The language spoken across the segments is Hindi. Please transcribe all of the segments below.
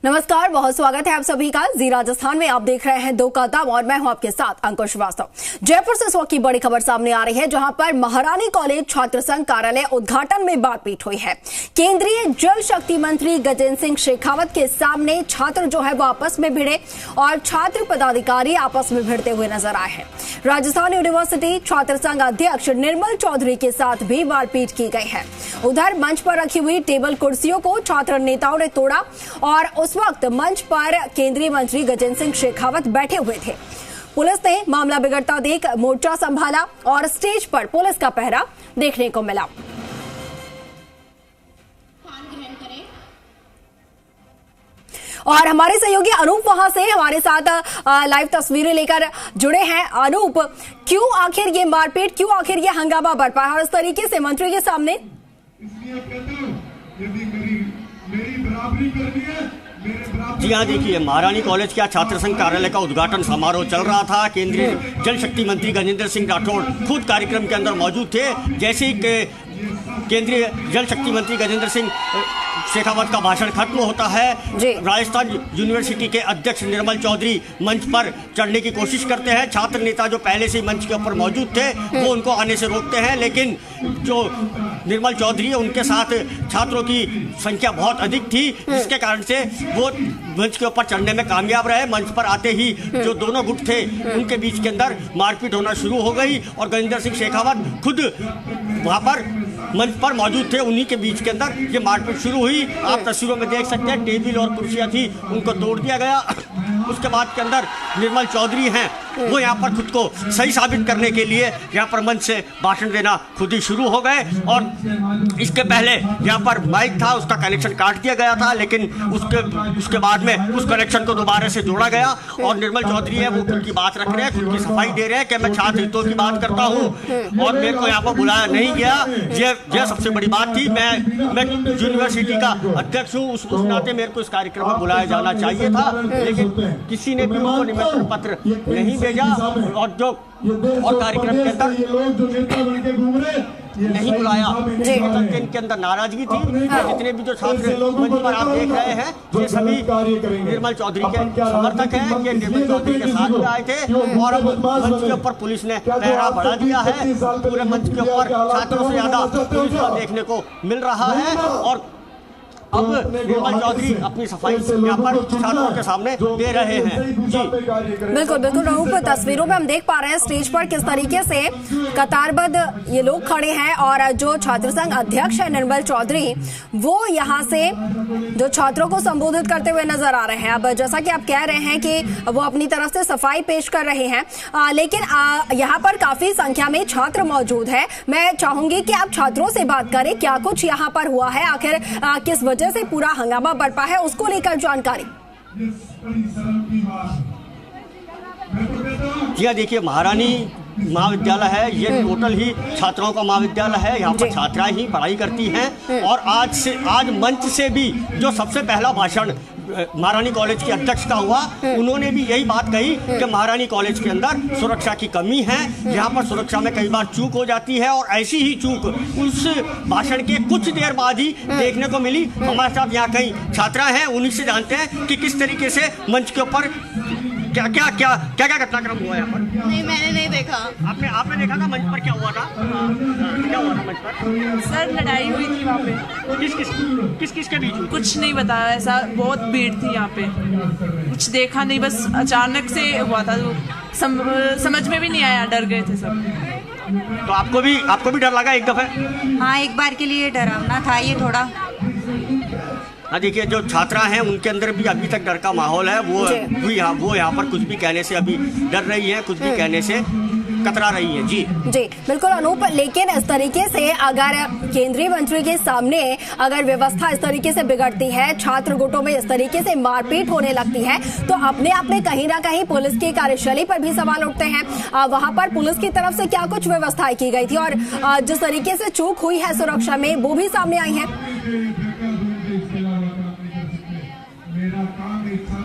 नमस्कार, बहुत स्वागत है आप सभी का। जी राजस्थान में आप देख रहे हैं दो का दम और मैं हूं आपके साथ अंकुश श्रीवास्तव। जयपुर से इस वक्त की बड़ी खबर सामने आ रही है, जहां पर महारानी कॉलेज छात्र संघ कार्यालय उद्घाटन में मारपीट हुई है। केंद्रीय जल शक्ति मंत्री गजेंद्र सिंह शेखावत के सामने छात्र जो है वो आपस में भिड़े और छात्र पदाधिकारी आपस में भिड़ते हुए नजर आए हैं। राजस्थान यूनिवर्सिटी छात्र संघ अध्यक्ष निर्मल चौधरी के साथ भी मारपीट की गई है। उधर मंच पर रखी हुई टेबल कुर्सियों को छात्र नेताओं ने तोड़ा और उस वक्त मंच पर केंद्रीय मंत्री गजेंद्र सिंह शेखावत बैठे हुए थे। पुलिस ने मामला बिगड़ता देख मोर्चा संभाला और स्टेज पर पुलिस का पहरा देखने को मिला। और हमारे सहयोगी अनूप वहां से हमारे साथ लाइव तस्वीरें लेकर जुड़े हैं। अनूप, क्यों आखिर ये मारपीट, क्यों आखिर ये हंगामा बरपा है और इस तरीके से मंत्री के सामने? जी हाँ, देखिए, महारानी कॉलेज के छात्र संघ कार्यालय का उद्घाटन समारोह चल रहा था। केंद्रीय जल शक्ति मंत्री गजेंद्र सिंह राठौड़ खुद कार्यक्रम के अंदर मौजूद थे। जैसे ही केंद्रीय जल शक्ति मंत्री गजेंद्र सिंह शेखावत का भाषण खत्म होता है, राजस्थान यूनिवर्सिटी के अध्यक्ष निर्मल चौधरी मंच पर चढ़ने की कोशिश करते हैं। छात्र नेता जो पहले से ही मंच के ऊपर मौजूद थे वो उनको आने से रोकते हैं, लेकिन जो निर्मल चौधरी है उनके साथ छात्रों की संख्या बहुत अधिक थी, जिसके कारण से वो मंच के ऊपर चढ़ने में कामयाब रहे। मंच पर आते ही जो दोनों गुट थे उनके बीच के अंदर मारपीट होना शुरू हो गई और गजेंद्र सिंह शेखावत खुद वहाँ पर मंच पर मौजूद थे। उन्हीं के बीच के अंदर ये मारपीट शुरू हुई। आप तस्वीरों में देख सकते हैं, टेबल और कुर्सियां थी उनको तोड़ दिया गया। उसके बाद के अंदर निर्मल चौधरी हैं, वो यहाँ पर खुद को सही साबित करने के लिए यहाँ पर मंच से भाषण देना खुद ही शुरू हो गए। और इसके पहले यहाँ पर माइक था, उसका कनेक्शन काट दिया गया था, लेकिन उसके बाद में उस कनेक्शन को दोबारा से जोड़ा गया और निर्मल चौधरी है वो खुद की बात रख रहे हैं, खुद की सफाई दे रहे हैं कि मैं छात्र हितों की बात करता हूँ और मेरे को यहाँ पर बुलाया नहीं गया। यह सबसे बड़ी बात थी। मैं यूनिवर्सिटी का अध्यक्ष हूँ, उस नाते मेरे को इस कार्यक्रम में बुलाया जाना चाहिए था, लेकिन किसी ने भी मुझको निमंत्रण पत्र नहीं भेजा और कार्यक्रम के अंदर नहीं बुलाया। इनके अंदर नाराजगी थी। जितने भी जो छात्र मंच पर आप देख रहे हैं ये सभी निर्मल चौधरी के समर्थक हैं। ये निर्मल चौधरी के साथ में आए थे और अब मंच के ऊपर पुलिस ने पहरा बढ़ा दिया है। पूरे मंच के ऊपर छात्रों से ज्यादा पुलिस को देखने को मिल रहा है और अब निर्मल चौधरी अपनी सफाई यहाँ पर छात्रों के सामने दे रहे हैं। जी बिल्कुल बिल्कुल रहूप, तस्वीरों में हम देख पा रहे हैं स्टेज पर किस तरीके से कतारबद्ध ये लोग खड़े हैं और जो छात्र संघ अध्यक्ष है निर्मल चौधरी वो यहाँ से जो छात्रों को संबोधित करते हुए नजर आ रहे हैं। अब जैसा कि आप कह रहे हैं कि वो अपनी तरफ से सफाई पेश कर रहे हैं, लेकिन यहाँ पर काफी संख्या में छात्र मौजूद है। मैं चाहूंगी कि आप छात्रों से बात करें, क्या कुछ यहाँ पर हुआ है, आखिर किस वजह से पूरा हंगामा बरपा है, उसको लेकर जानकारी। जी हाँ, देखिए, महारानी महाविद्यालय है, ये टोटल ही छात्राओं का महाविद्यालय है। यहाँ पर छात्राएं ही पढ़ाई करती हैं और आज मंच से भी जो सबसे पहला भाषण महारानी कॉलेज के अध्यक्ष का हुआ, उन्होंने भी यही बात कही कि महारानी कॉलेज के अंदर सुरक्षा की कमी है। यहाँ पर सुरक्षा में कई बार चूक हो जाती है और ऐसी ही चूक उस भाषण के कुछ देर बाद ही देखने को मिली। हमारे साथ यहाँ कई छात्रा हैं, उन्हीं से जानते हैं कि किस तरीके से मंच के ऊपर क्या घटनाक्रम हुआ यहाँ पर। नहीं, मैंने नहीं देखा। आपने देखा था मंच पर क्या हुआ था? क्या हुआ था मंच पर? सर, लड़ाई हुई थी वहाँ पे। किस के बीच? कुछ नहीं बताया, ऐसा बहुत भीड़ थी यहाँ पे, कुछ देखा नहीं, बस अचानक से हुआ था। समझ में भी नहीं आया, डर गए थे सब। तो आपको भी डर लगा एक दफे? हाँ, एक बार के लिए डरावना था ये थोड़ा। हाँ, देखिए, जो छात्रा हैं उनके अंदर भी अभी तक डर का माहौल है। वो यहाँ पर कुछ भी कहने से अभी डर रही है, कुछ भी कहने से कतरा रही है। जी बिल्कुल अनूप, लेकिन इस तरीके से अगर केंद्रीय मंत्री के सामने अगर व्यवस्था इस तरीके से बिगड़ती है, छात्र गुटों में इस तरीके से मारपीट होने लगती है, तो अपने आप में कहीं ना कहीं पुलिस की कार्यशैली पर भी सवाल उठते हैं। वहां पर पुलिस की तरफ से क्या कुछ व्यवस्थाएं की गई थी और जिस तरीके से चूक हुई है सुरक्षा में वो भी सामने आई है।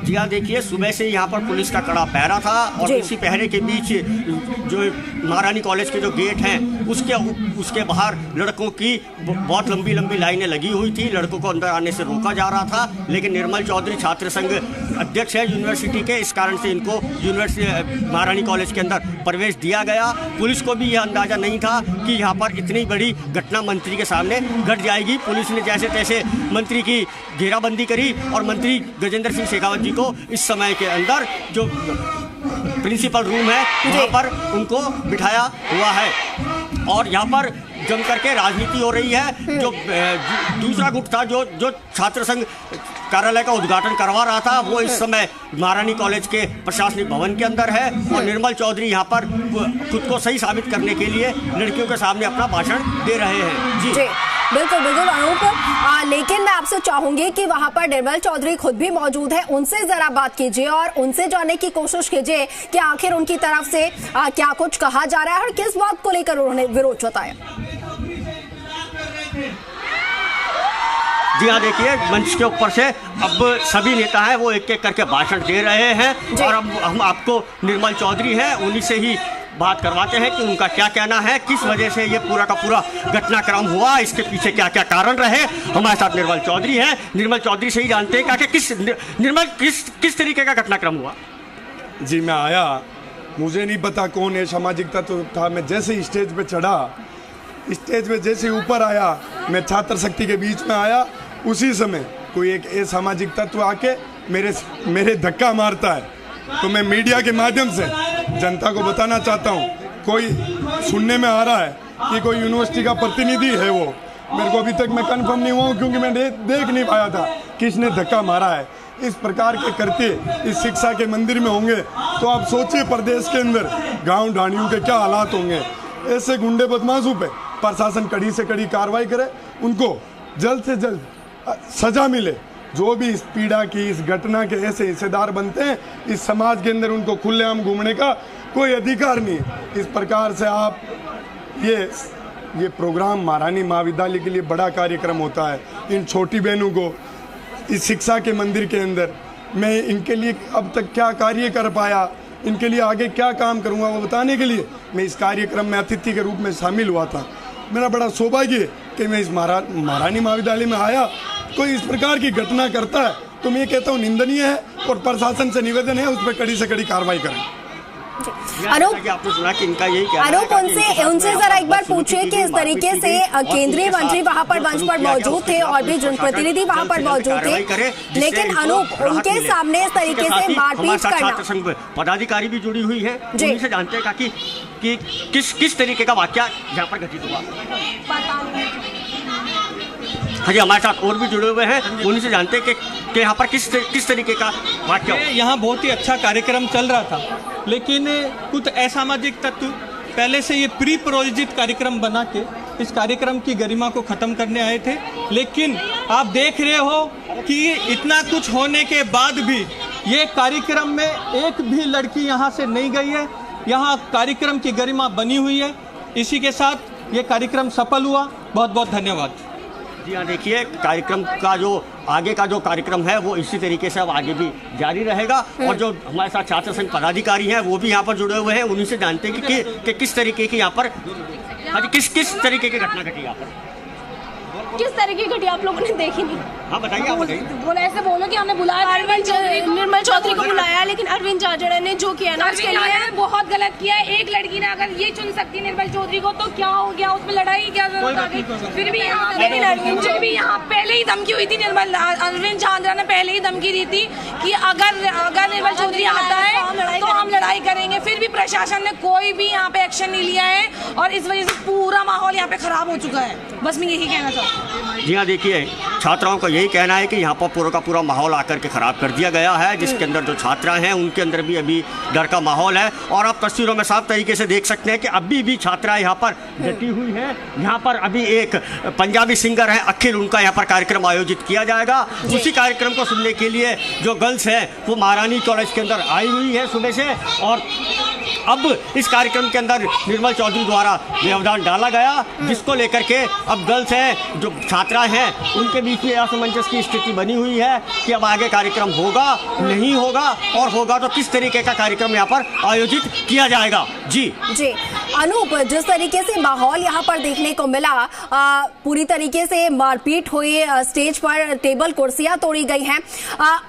जी हाँ, देखिए सुबह से यहाँ पर पुलिस का कड़ा पहरा था और इसी पहरे के बीच जो महारानी कॉलेज के जो गेट हैं उसके बाहर लड़कों की बहुत लंबी लंबी लाइनें लगी हुई थी। लड़कों को अंदर आने से रोका जा रहा था, लेकिन निर्मल चौधरी छात्र संघ अध्यक्ष है यूनिवर्सिटी के, इस कारण से इनको यूनिवर्सिटी महारानी कॉलेज के अंदर प्रवेश दिया गया। पुलिस को भी यह अंदाज़ा नहीं था कि यहाँ पर इतनी बड़ी घटना मंत्री के सामने घट जाएगी। पुलिस ने जैसे तैसे मंत्री की घेराबंदी करी और मंत्री गजेंद्र सिंह शेखावत जी को इस समय के अंदर जो प्रिंसिपल रूम है वहाँ पर उनको बिठाया हुआ है और यहाँ पर जम करके राजनीति हो रही है। जो दूसरा गुट था जो छात्र संघ कार्यालय का उद्घाटन करवा रहा था, वो इस समय महारानी कॉलेज के प्रशासनिक भवन के अंदर है और निर्मल चौधरी यहाँ पर खुद को सही साबित करने के लिए लड़कियों के सामने अपना भाषण दे रहे हैं। जी बिल्कुल बिल्कुल अनूप, लेकिन मैं आपसे चाहूंगी कि वहां पर निर्मल चौधरी खुद भी मौजूद है, उनसे जरा बात कीजिए और उनसे जानने की कोशिश कीजिए कि आखिर उनकी तरफ से क्या कुछ कहा जा रहा है और किस बात को लेकर उन्होंने विरोध जताया। जी हाँ, देखिए मंच के ऊपर से अब सभी नेता हैं वो एक एक करके भाषण दे रहे हैं और अब हम आपको निर्मल चौधरी हैं उन्हीं से ही बात करवाते हैं कि उनका क्या कहना है, किस वजह से ये पूरा का पूरा घटनाक्रम हुआ, इसके पीछे क्या क्या कारण रहे। हमारे साथ निर्मल चौधरी हैं, निर्मल चौधरी से ही जानते हैं कि किस तरीके का घटनाक्रम हुआ। जी मैं आया, मुझे नहीं पता कौन है सामाजिक तत्व था। मैं जैसे ही स्टेज पे चढ़ा, स्टेज पे जैसे ऊपर आया, मैं छात्र शक्ति के बीच में आया, उसी समय कोई एक सामाजिक तत्व आके मेरे धक्का मारता है। तो मैं मीडिया के माध्यम से जनता को बताना चाहता हूँ, कोई सुनने में आ रहा है कि कोई यूनिवर्सिटी का प्रतिनिधि है, वो मेरे को अभी तक मैं कंफर्म नहीं हुआ हूँ क्योंकि मैं देख नहीं पाया था किसने धक्का मारा है। इस प्रकार के करते इस शिक्षा के मंदिर में होंगे तो आप सोचिए प्रदेश के अंदर गांव ढाणियों के क्या हालात होंगे। ऐसे गुंडे बदमाशों पे प्रशासन कड़ी से कड़ी कार्रवाई करे, उनको जल्द से जल्द सजा मिले। जो भी इस पीड़ा की, इस घटना के ऐसे हिस्सेदार बनते हैं, इस समाज के अंदर उनको खुलेआम घूमने का कोई अधिकार नहीं है। इस प्रकार से आप ये प्रोग्राम महारानी महाविद्यालय के लिए बड़ा कार्यक्रम होता है। इन छोटी बहनों को इस शिक्षा के मंदिर के अंदर मैं इनके लिए अब तक क्या कार्य कर पाया, इनके लिए आगे क्या काम करूंगा, वो बताने के लिए मैं इस कार्यक्रम में अतिथि के रूप में शामिल हुआ था। मेरा बड़ा सौभाग्य है कि मैं इस महारानी महाविद्यालय में आया। कोई इस प्रकार की घटना करता है तो मैं कहता हूँ निंदनीय है और प्रशासन से निवेदन है उस पर कड़ी से कड़ी कार्रवाई करें। आपने सुना कि इनका यही कहना है। उनसे जरा एक बार पूछिए कि इस तरीके से केंद्रीय मंत्री वहां पर मंच पर मौजूद थे और भी जनप्रतिनिधि वहां पर मौजूद थे, लेकिन अनूप उनके सामने इस तरीके से मारपीट करना। पदाधिकारी भी जुड़ी हुई है, उन्हीं से जानते हैं कि किस तरीके का वाकया यहाँ पर घटित हुआ। हाँ जी, हमारे साथ और भी जुड़े हुए हैं, उन्हीं से जानते हैं कि यहाँ पर किस तरीके का वाकया। यहाँ बहुत ही अच्छा कार्यक्रम चल रहा था, लेकिन कुछ असामाजिक तत्व पहले से ये प्री प्रायोजित कार्यक्रम बना के इस कार्यक्रम की गरिमा को ख़त्म करने आए थे। लेकिन आप देख रहे हो कि इतना कुछ होने के बाद भी ये कार्यक्रम में एक भी लड़की यहाँ से नहीं गई है। यहाँ कार्यक्रम की गरिमा बनी हुई है। इसी के साथ ये कार्यक्रम सफल हुआ। बहुत बहुत धन्यवाद। जी हाँ, देखिए कार्यक्रम का जो आगे का जो कार्यक्रम है वो इसी तरीके से अब आगे भी जारी रहेगा और जो हमारे साथ छात्र संघ पदाधिकारी हैं वो भी यहाँ पर जुड़े हुए हैं, उन्हीं से जानते हैं कि किस तरीके की यहाँ पर किस तरीके की घटना घटी यहाँ पर। किस तरीके की घटी आप लोगों ने देखी नहीं? हाँ बताइए, आप बताइए। बोला ऐसे बोलो कि हमने बुलाया निर्मल चौधरी को बुलाया, लेकिन अरविंद जाजड़ा ने जो किया ना उसके लिए बहुत गलत किया है। एक लड़की ने अगर ये चुन सकती निर्मल चौधरी को तो क्या हो गया, उसमें लड़ाई की क्या जरूरत आ गई। फिर भी यहाँ पहले ही धमकी हुई थी, अरविंद जाजड़ा ने पहले ही धमकी दी थी कि अगर निर्मल चौधरी आता है तो हम लड़ाई करेंगे। फिर भी प्रशासन ने कोई भी यहाँ पे एक्शन नहीं लिया है और इस वजह से पूरा माहौल यहाँ पे खराब हो चुका है। बस मैं यही कहना चाहती हूँ। जी हाँ, देखिए छात्राओं का यही कहना है कि यहाँ पर पूरा का पूरा माहौल आकर के ख़राब कर दिया गया है, जिसके अंदर जो छात्रा हैं उनके अंदर भी अभी डर का माहौल है और आप तस्वीरों में साफ तरीके से देख सकते हैं कि अभी भी छात्राएं यहाँ पर डटी हुई हैं। यहाँ पर अभी एक पंजाबी सिंगर है अखिल, उनका यहाँ पर कार्यक्रम आयोजित किया जाएगा। उसी कार्यक्रम को सुनने के लिए जो गर्ल्स हैं वो महारानी कॉलेज के अंदर आई हुई है सुबह से और अब इस कार्यक्रम के अंदर निर्मल चौधरी द्वारा व्यवधान डाला गया, जिसको लेकर के अब गर्ल्स हैं, जो छात्रा हैं, उनके बीच में असमंजस की स्थिति बनी हुई है कि अब आगे कार्यक्रम होगा नहीं होगा, और होगा तो किस तरीके का कार्यक्रम यहाँ पर आयोजित किया जाएगा। जी अनूप, जिस तरीके से माहौल यहाँ पर देखने को मिला, पूरी तरीके से मारपीट हुई, स्टेज पर टेबल कुर्सियां तोड़ी गई हैं,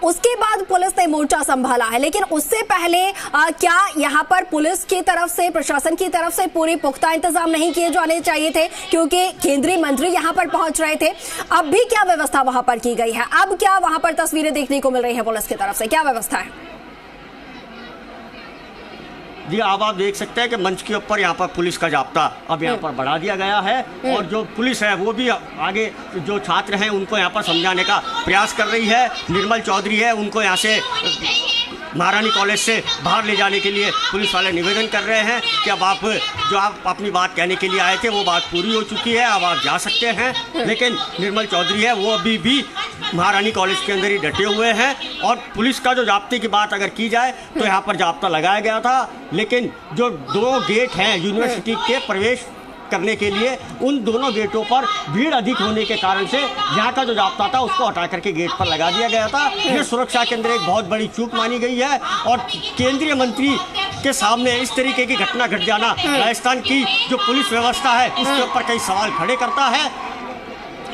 उसके बाद पुलिस ने मोर्चा संभाला है, लेकिन उससे पहले क्या यहाँ पर पुलिस की तरफ से, प्रशासन की तरफ से पूरी पुख्ता इंतजाम नहीं किए जाने चाहिए थे, क्योंकि केंद्रीय मंत्री यहाँ पर पहुंच रहे थे। अब भी क्या व्यवस्था वहां पर की गई है? अब क्या वहां पर तस्वीरें देखने को मिल रही है पुलिस की तरफ से, क्या व्यवस्था है? जी, अब आप देख सकते हैं कि मंच के ऊपर यहाँ पर पुलिस का जाब्ता अब यहाँ पर बढ़ा दिया गया है, और जो पुलिस है वो भी आगे जो छात्र हैं उनको यहाँ पर समझाने का प्रयास कर रही है। निर्मल चौधरी है, उनको यहाँ से महारानी कॉलेज से बाहर ले जाने के लिए पुलिस वाले निवेदन कर रहे हैं कि अब आप जो आप अपनी बात कहने के लिए आए थे वो बात पूरी हो चुकी है, अब आप जा सकते हैं। लेकिन निर्मल चौधरी है वो अभी भी महारानी कॉलेज के अंदर ही डटे हुए हैं, और पुलिस का जो जाब्ते की बात अगर की जाए तो यहाँ पर जाब्ता लगाया गया था, लेकिन जो 2 गेट हैं यूनिवर्सिटी के प्रवेश करने के लिए, उन दोनों गेटों पर भीड़ अधिक होने के कारण से यहाँ का जो जाब्ता था उसको हटा करके गेट पर लगा दिया गया था। ये सुरक्षा के अंदर एक बहुत बड़ी चूक मानी गई है, और केंद्रीय मंत्री के सामने इस तरीके की घटना घट जाना राजस्थान की जो पुलिस व्यवस्था है उसके ऊपर कई सवाल खड़े करता है।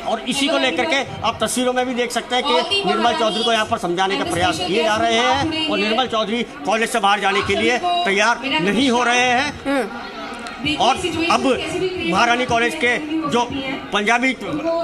और इसी को लेकर के आप तस्वीरों में भी देख सकते हैं कि निर्मल चौधरी को यहाँ पर समझाने का प्रयास किए जा रहे हैं, और निर्मल चौधरी कॉलेज से बाहर जाने के लिए तैयार नहीं हो रहे हैं। और अब महारानी कॉलेज के जो पंजाबी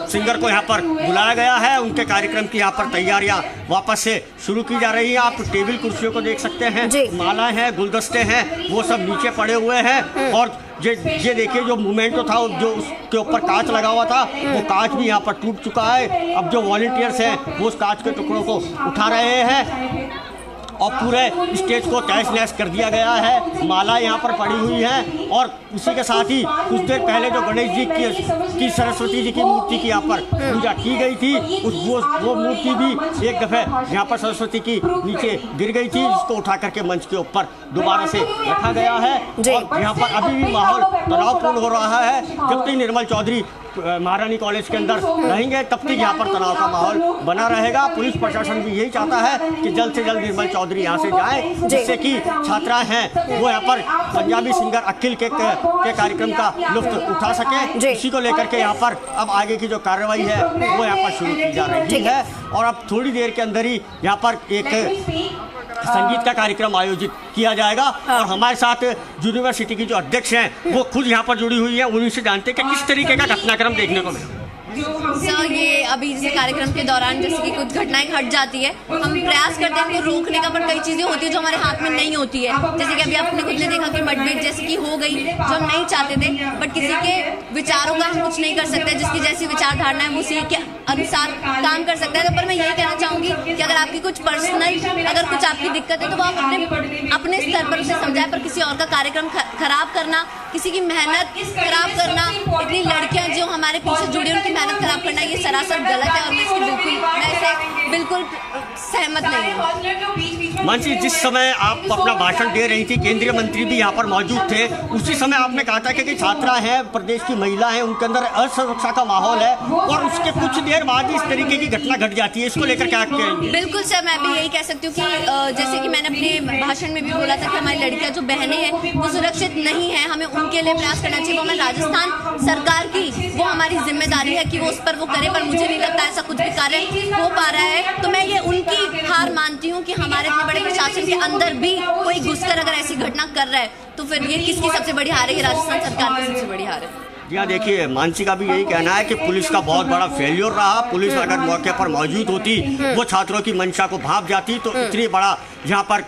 सिंगर को यहाँ पर बुलाया गया है, उनके कार्यक्रम की यहाँ पर तैयारियां वापस से शुरू की जा रही है। आप टेबल कुर्सियों को देख सकते हैं, मालाएं हैं, गुलदस्ते हैं, वो सब नीचे पड़े हुए हैं, और ये देखिए जो मूवमेंट था, जो उसके ऊपर कांच लगा हुआ था, वो कांच भी यहाँ पर टूट चुका है। अब जो वॉलंटियर्स हैं वो उस कांच के टुकड़ों को उठा रहे हैं, और पूरे स्टेज को तहस नहस कर दिया गया है। माला यहाँ पर पड़ी हुई है, और उसी के साथ ही कुछ देर पहले जो गणेश जी की सरस्वती जी की मूर्ति की यहाँ पर पूजा की गई थी, वो मूर्ति भी एक दफे यहाँ पर सरस्वती की नीचे गिर गई थी, जिसको उठा करके मंच के ऊपर दोबारा से रखा गया है। और यहाँ पर अभी भी माहौल तनावपूर्ण हो रहा है। जब तक निर्मल चौधरी महारानी कॉलेज के अंदर रहेंगे तब तक यहाँ पर तनाव का माहौल बना रहेगा। पुलिस प्रशासन भी यही चाहता है कि जल्द से जल्द निर्मल चौधरी यहाँ से जाए, जिससे कि छात्रा हैं वो यहाँ पर पंजाबी सिंगर अखिल के कार्यक्रम का लुत्फ उठा सके। इसी को लेकर के यहाँ पर अब आगे की जो कार्रवाई है वो यहाँ पर शुरू की जा रही है, और अब थोड़ी देर के अंदर ही यहाँ पर एक संगीत का कार्यक्रम आयोजित किया जाएगा। और हमारे साथ यूनिवर्सिटी की जो अध्यक्ष हैं वो खुद यहाँ पर जुड़ी हुई है, उन्हीं से जानते हैं कि किस तरीके का घटनाक्रम देखने को मिला। सर, ये अभी जैसे कार्यक्रम के दौरान जैसे कि कुछ घटनाएं घट जाती है, हम प्रयास करते हैं इनको रोकने का, पर कई चीजें होती है जो हमारे हाथ में नहीं होती है। जैसे कि अभी आपने खुद ने देखा कि मतभेद जैसे कि हो गई, जो हम नहीं चाहते थे, बट किसी के विचारों का हम कुछ नहीं कर सकते, जिसकी जैसी विचारधारणा है उसी के अनुसार काम कर सकते हैं। तो पर मैं यही कहना चाहूंगी कि अगर आपकी कुछ पर्सनल अगर कुछ आपकी दिक्कत है तो वो आप अपने स्तर पर उसे समझाएं, पर किसी और का कार्यक्रम खराब करना, किसी की मेहनत खराब करना, इतनी लड़कियां जो हमारे पीछे जुड़ी उनकी मेहनत खराब करना, ये सरासर गलत है, और मैं इससे बिल्कुल सहमत नहीं हूँ। मानसी, जिस समय आप अपना भाषण दे रही थी, केंद्रीय मंत्री भी यहाँ पर मौजूद थे, उसी समय आपने कहा था कि छात्रा है, प्रदेश की महिला है, उनके अंदर असुरक्षा का माहौल है, और उसके कुछ देर बाद इस तरीके की घटना घट जाती है। इसको लेकर क्या कहेंगे? बिल्कुल सर, मैं भी यही कह सकती हूँ कि जैसे कि मैंने अपने भाषण में भी बोला था कि हमारी लड़कियां जो बहनें हैं वो सुरक्षित नहीं है, हमें उनके लिए प्रयास करना चाहिए। वो हमें राजस्थान सरकार की वो हमारी जिम्मेदारी है कि वो उस पर वो करे, पर मुझे नहीं लगता ऐसा कुछ भी कार्य हो पा रहा है। तो मैं ये उनकी हार मानती हूँ कि हमारे इतने बड़े प्रशासन के अंदर भी कोई घुसकर अगर ऐसी घटना कर रहा है तो फिर ये किसकी सबसे बड़ी हार है? राजस्थान सरकार की सबसे बड़ी हार है। जी देखिए, मानसी का भी यही कहना है कि पुलिस का बहुत बड़ा फेल्योर रहा। पुलिस अगर मौके पर मौजूद होती, वो छात्रों की मंशा को भांप जाती, तो इतनी बड़ा यहाँ पर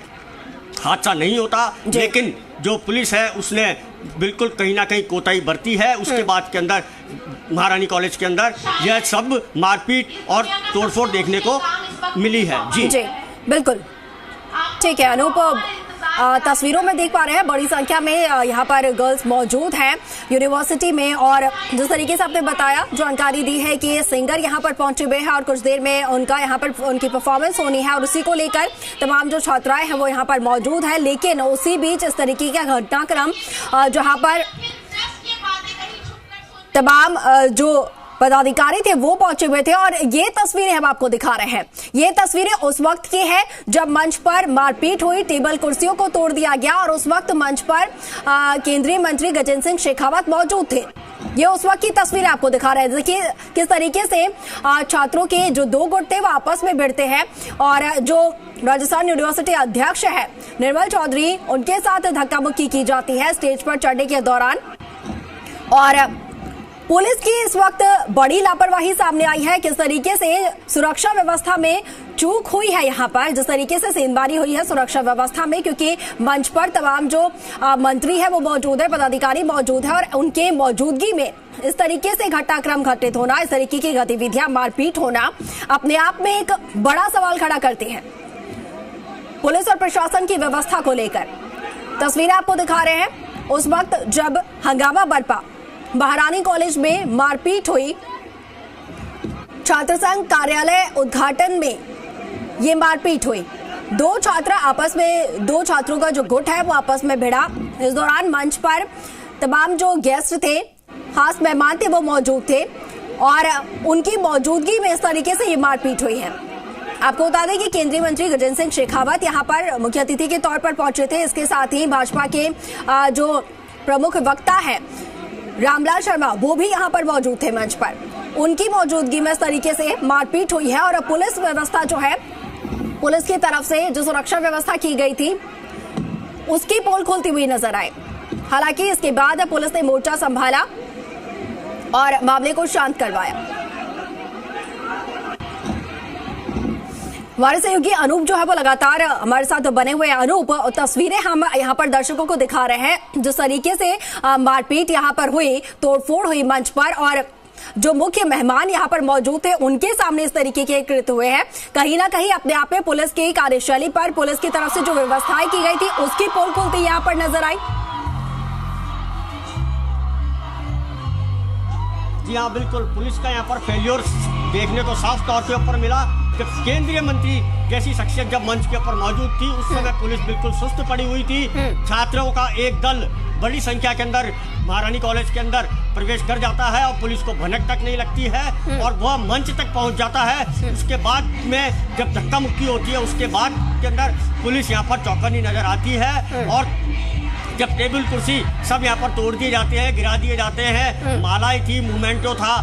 हादसा नहीं होता। लेकिन जो पुलिस है उसने बिल्कुल कहीं ना कहीं कोताही बरती है। उसके बाद के अंदर महारानी कॉलेज के अंदर यह सब मारपीट और तोड़फोड़ देखने को मिली है। जी बिल्कुल ठीक है अनूप। तस्वीरों में देख पा रहे हैं बड़ी संख्या में यहाँ पर गर्ल्स मौजूद हैं यूनिवर्सिटी में। और जिस तरीके से आपने बताया, जानकारी दी है कि सिंगर यहाँ पर पहुंचे हुए हैं और कुछ देर में उनका यहाँ पर उनकी परफॉर्मेंस होनी है, और उसी को लेकर तमाम जो छात्राएं हैं वो यहाँ पर मौजूद है। लेकिन उसी बीच इस तरीके का घटनाक्रम जहाँ पर तमाम जो पदाधिकारी थे वो पहुंचे हुए थे, और ये तस्वीरें हम आपको दिखा रहे हैं। ये तस्वीरें उस वक्त की है जब मंच पर मारपीट हुई, टेबल कुर्सियों को तोड़ दिया गया, और उस वक्त मंच पर केंद्रीय मंत्री गजेंद्र सिंह शेखावत मौजूद थे। ये उस वक्त की तस्वीरें आपको दिखा रहे हैं। देखिए किस तरीके से छात्रों के जो दो गुट थे वो आपस में भिड़ते हैं, और जो राजस्थान यूनिवर्सिटी अध्यक्ष है निर्मल चौधरी, उनके साथ धक्का मुक्की की जाती है स्टेज पर चढ़ने के दौरान। और पुलिस की इस वक्त बड़ी लापरवाही सामने आई है, किस तरीके से सुरक्षा व्यवस्था में चूक हुई है यहाँ पर, जिस तरीके से सेंधमारी हुई है सुरक्षा व्यवस्था में, क्योंकि मंच पर तमाम जो मंत्री है वो मौजूद है, पदाधिकारी मौजूद है, और उनके मौजूदगी में इस तरीके से घटनाक्रम घटित होना, इस तरीके की गतिविधियां, मारपीट होना अपने आप में एक बड़ा सवाल खड़ा करती है पुलिस और प्रशासन की व्यवस्था को लेकर। तस्वीरें आपको दिखा रहे हैं उस वक्त जब हंगामा बरपा, महारानी कॉलेज में मारपीट हुई, छात्र संघ कार्यालय उद्घाटन में ये मारपीट हुई। दो छात्रों का जो गुट है वो आपस में भिड़ा। इस दौरान मंच पर तमाम जो गेस्ट थे, खास मेहमान थे, वो मौजूद थे, और उनकी मौजूदगी में इस तरीके से ये मारपीट हुई है। आपको बता दें कि केंद्रीय मंत्री गजेंद्र सिंह शेखावत यहाँ पर मुख्य अतिथि के तौर पर पहुंचे थे। इसके साथ ही भाजपा के जो प्रमुख वक्ता है रामलाल शर्मा, वो भी यहाँ पर मौजूद थे मंच पर। उनकी मौजूदगी में इस तरीके से मारपीट हुई है, और पुलिस व्यवस्था जो है, पुलिस की तरफ से जो सुरक्षा व्यवस्था की गई थी उसकी पोल खुलती हुई नजर आई। हालांकि इसके बाद पुलिस ने मोर्चा संभाला और मामले को शांत करवाया। हमारे सहयोगी अनूप जो है वो लगातार हमारे साथ बने हुए हैं। अनूप, तस्वीरें हम यहाँ पर दर्शकों को दिखा रहे हैं जिस तरीके से मारपीट यहाँ पर हुई, तोड़फोड़ हुई मंच पर, और जो मुख्य मेहमान यहाँ पर मौजूद थे उनके सामने इस तरीके के कृत्य हुए हैं। कहीं ना कहीं अपने आप में पुलिस की कार्यशैली पर, पुलिस की तरफ से जो व्यवस्थाएं की गई थी उसकी पोल खुलती यहाँ पर नजर आई। जी हाँ, बिल्कुल, पुलिस का यहाँ पर फेल्योर देखने को साफ तौर के ऊपर मिला। जब केंद्रीय मंत्री जैसी शख्सियत जब मंच के ऊपर मौजूद थी, उस समय पुलिस बिल्कुल सुस्त पड़ी हुई थी। छात्रों का एक दल बड़ी संख्या के अंदर महारानी कॉलेज के अंदर प्रवेश कर जाता है और पुलिस को भनक तक नहीं लगती है, और वह मंच तक पहुंच जाता है। उसके बाद में जब धक्का मुक्की होती है, उसके बाद के अंदर पुलिस यहाँ पर चौकन्नी नजर आती है, और जब टेबल कुर्सी सब यहाँ पर तोड़ दिए जाते हैं, गिरा दिए जाते हैं, मालाएं थी, मोमेंटो था,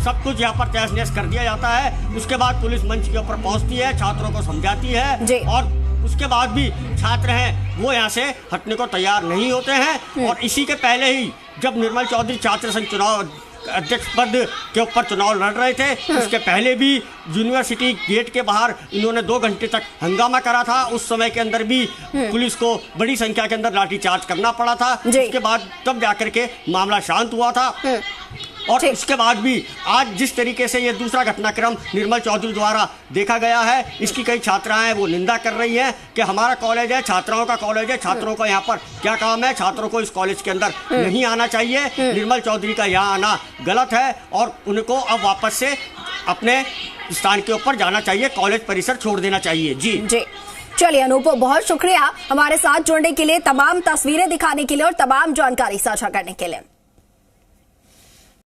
सब कुछ यहाँ पर तहस नहस कर दिया जाता है। उसके बाद पुलिस मंच के ऊपर पहुंचती है, छात्रों को समझाती है, और उसके बाद भी छात्र हैं वो यहाँ से हटने को तैयार नहीं होते हैं। और इसी के पहले ही जब निर्मल चौधरी छात्र संघ चुनाव अध्यक्ष पद के ऊपर चुनाव लड़ रहे थे, उसके पहले भी यूनिवर्सिटी गेट के बाहर इन्होंने 2 घंटे तक हंगामा करा था। उस समय के अंदर भी पुलिस को बड़ी संख्या के अंदर लाठीचार्ज करना पड़ा था। उसके बाद तब जाकर के मामला शांत हुआ था। और इसके बाद भी आज जिस तरीके से ये दूसरा घटनाक्रम निर्मल चौधरी द्वारा देखा गया है, इसकी कई छात्राएं वो निंदा कर रही हैं कि हमारा कॉलेज है, छात्राओं का कॉलेज है, छात्रों का यहाँ पर क्या काम है, छात्रों को इस कॉलेज के अंदर नहीं आना चाहिए। निर्मल चौधरी का यहाँ आना गलत है और उनको अब वापस से अपने स्थान के ऊपर जाना चाहिए, कॉलेज परिसर छोड़ देना चाहिए। जी जी, चलिए अनूप, बहुत शुक्रिया हमारे साथ जुड़ने के लिए, तमाम तस्वीरें दिखाने के लिए और तमाम जानकारी साझा करने के लिए।